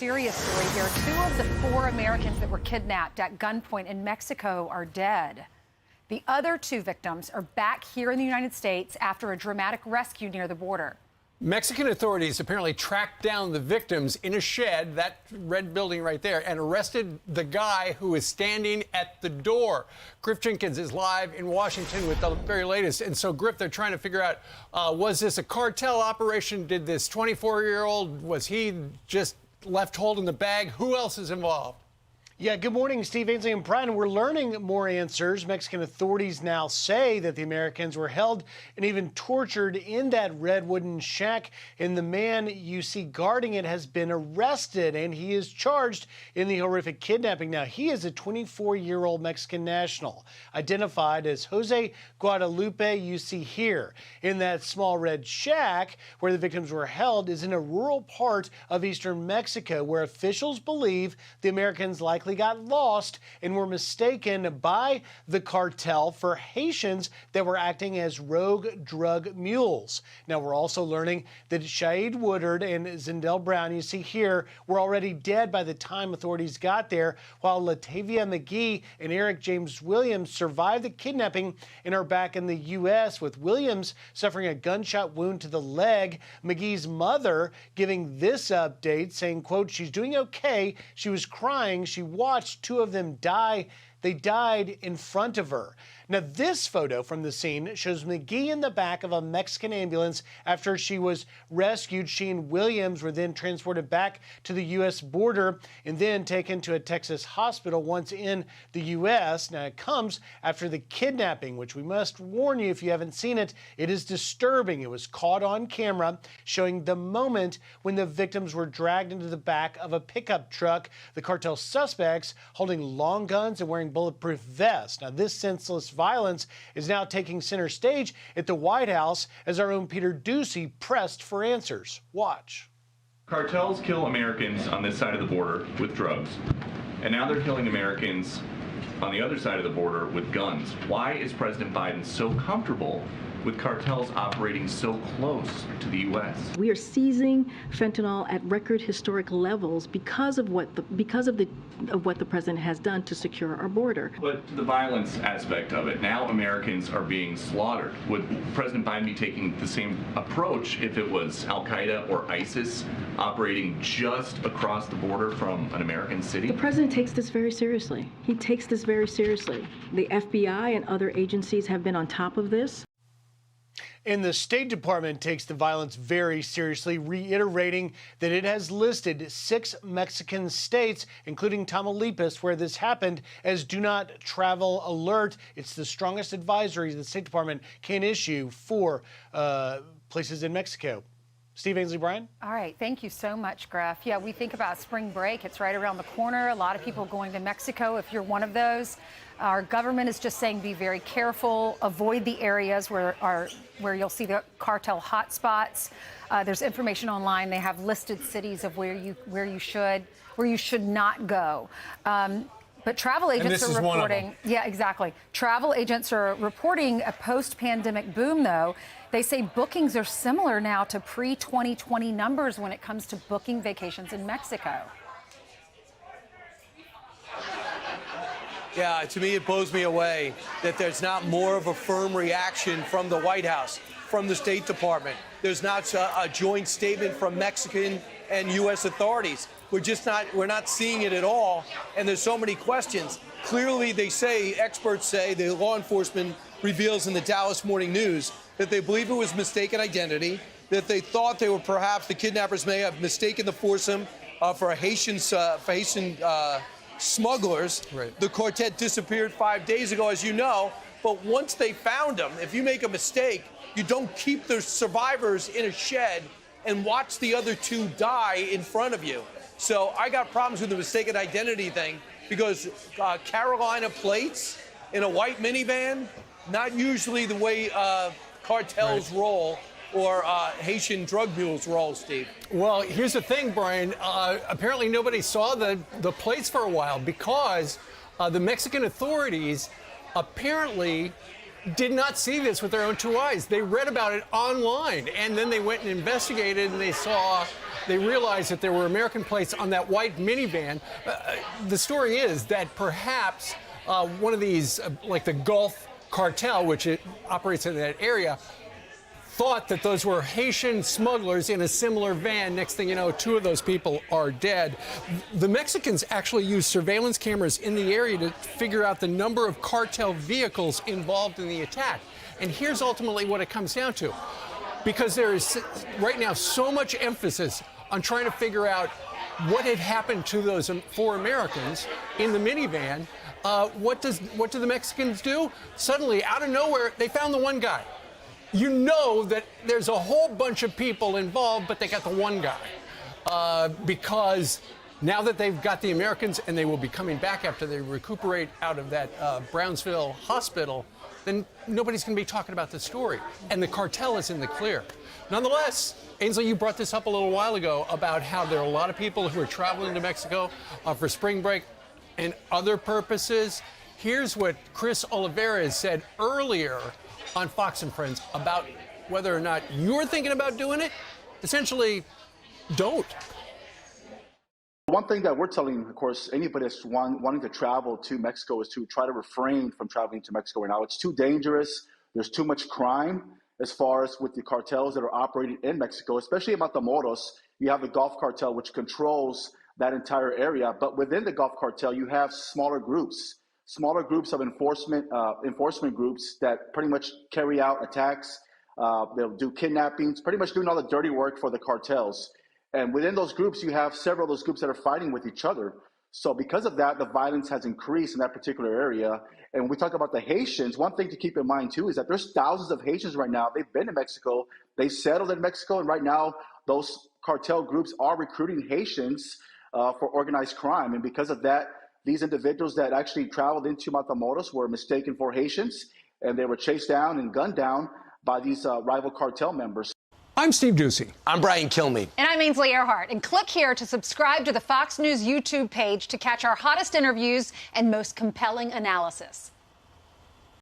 serious story here. 2 of the 4 Americans that were kidnapped at gunpoint in Mexico are dead. The other 2 victims are back here in the United States after a dramatic rescue near the border. Mexican authorities apparently tracked down the victims in a shed, that red building right there, and arrested the guy who was standing at the door. Griff Jenkins is live in Washington with the very latest. And so, Griff, they're trying to figure out, was this a cartel operation? Did this 24-year-old, was he just left holding the bag? Who else is involved? Yeah, good morning, Steve, Ainsley, and Brian. We're learning more answers. Mexican authorities now say that the Americans were held and even tortured in that red wooden shack, and the man you see guarding it has been arrested, and he is charged in the horrific kidnapping. Now, he is a 24-year-old Mexican national, identified as Jose Guadalupe, you see here. In that small red shack where the victims were held is in a rural part of eastern Mexico, where officials believe the Americans likely got lost and were mistaken by the cartel for Haitians that were acting as rogue drug mules. Now, we're also learning that Shaid Woodard and Zindell Brown, you see here, were already dead by the time authorities got there, while Latavia McGee and Eric James Williams survived the kidnapping and are back in the U.S., with Williams suffering a gunshot wound to the leg. McGee's mother giving this update, saying, quote, "She's doing okay. She was crying. She watched 2 of them die. They died in front of her." Now, this photo from the scene shows McGee in the back of a Mexican ambulance after she was rescued. She and Williams were then transported back to the U.S. border and then taken to a Texas hospital once in the U.S. Now, it comes after the kidnapping, which we must warn you, if you haven't seen it, it is disturbing. It was caught on camera, showing the moment when the victims were dragged into the back of a pickup truck. The cartel suspects holding long guns and wearing bulletproof vests. Now, this senseless violence is now taking center stage at the White House as our own Peter Doocy pressed for answers. Watch. Cartels kill Americans on this side of the border with drugs, and now they're killing Americans on the other side of the border with guns. Why is President Biden so comfortable with cartels operating so close to the U.S.? We are seizing fentanyl at record historic levels because of what the president has done to secure our border. But the violence aspect of it, now Americans are being slaughtered. Would President Biden be taking the same approach if it was Al-Qaeda or ISIS operating just across the border from an American city? The president takes this very seriously. He takes this very seriously. The FBI and other agencies have been on top of this. And the State Department takes the violence very seriously, reiterating that it has listed 6 Mexican states, including Tamaulipas, where this happened, as do not travel alert. It's the strongest advisory the State Department can issue for places in Mexico. Steve, Ainsley, Brian? All right. Thank you so much, Griff. Yeah, we think about spring break. It's right around the corner. A lot of people going to Mexico. If you're one of those, our government is just saying be very careful. Avoid the areas where you'll see the cartel hotspots. There's information online. They have listed cities of where you should not go. But travel agents are reporting. Yeah, exactly. Travel agents are reporting a post-pandemic boom, though. They say bookings are similar now to pre-2020 numbers when it comes to booking vacations in Mexico. Yeah, to me, it blows me away that there's not more of a firm reaction from the White House, from the State Department. There's not a joint statement from Mexican and U.S. authorities. We're not seeing it at all, and there's so many questions. Clearly, experts say, the law enforcement reveals in the Dallas Morning News that they believe it was mistaken identity, that they thought the kidnappers may have mistaken the foursome for Haitian smugglers. Right. The quartet disappeared 5 days ago, as you know, but once they found them, if you make a mistake, you don't keep the survivors in a shed and watch the other 2 die in front of you. So I got problems with the mistaken identity thing, because Carolina plates in a white minivan, not usually the way cartels roll or Haitian drug mules roll, Steve. Well, here's the thing, Brian. Apparently nobody saw the plates for a while because the Mexican authorities apparently did not see this with their own two eyes. They read about it online, and then they went and investigated, and they realized that there were American plates on that white minivan. The story is that perhaps one of these, like the Gulf cartel, which it operates in that area, thought that those were Haitian smugglers in a similar van. Next thing you know, two of those people are dead. The Mexicans actually used surveillance cameras in the area to figure out the number of cartel vehicles involved in the attack. And here's ultimately what it comes down to. Because there is right now so much emphasis on trying to figure out what had happened to those 4 Americans in the minivan, what do the Mexicans do? Suddenly, out of nowhere, they found the one guy. You know that there's a whole bunch of people involved, but they got the one guy. Because now that they've got the Americans and they will be coming back after they recuperate out of that Brownsville hospital, then nobody's going to be talking about the story. And the cartel is in the clear. Nonetheless, Ainsley, you brought this up a little while ago about how there are a lot of people who are traveling to Mexico for spring break and other purposes. Here's what Chris Olivares said earlier on Fox and Friends about whether or not you're thinking about doing it. Essentially, don't. One thing that we're telling, of course, anybody that's wanting to travel to Mexico is to try to refrain from traveling to Mexico right now. It's too dangerous. There's too much crime as far as with the cartels that are operating in Mexico, especially in Matamoros. You have the Gulf cartel, which controls that entire area. But within the Gulf cartel, you have smaller groups of enforcement groups that pretty much carry out attacks. They'll do kidnappings, pretty much doing all the dirty work for the cartels. And within those groups, you have several of those groups that are fighting with each other. So because of that, the violence has increased in that particular area. And when we talk about the Haitians, one thing to keep in mind, too, is that there's thousands of Haitians right now. They've been in Mexico. They settled in Mexico. And right now, those cartel groups are recruiting Haitians for organized crime. And because of that, these individuals that actually traveled into Matamoros were mistaken for Haitians, and they were chased down and gunned down by these rival cartel members. I'm Steve Doocy. I'm Brian Kilmeade. And I'm Ainsley Earhart. And click here to subscribe to the Fox News YouTube page to catch our hottest interviews and most compelling analysis.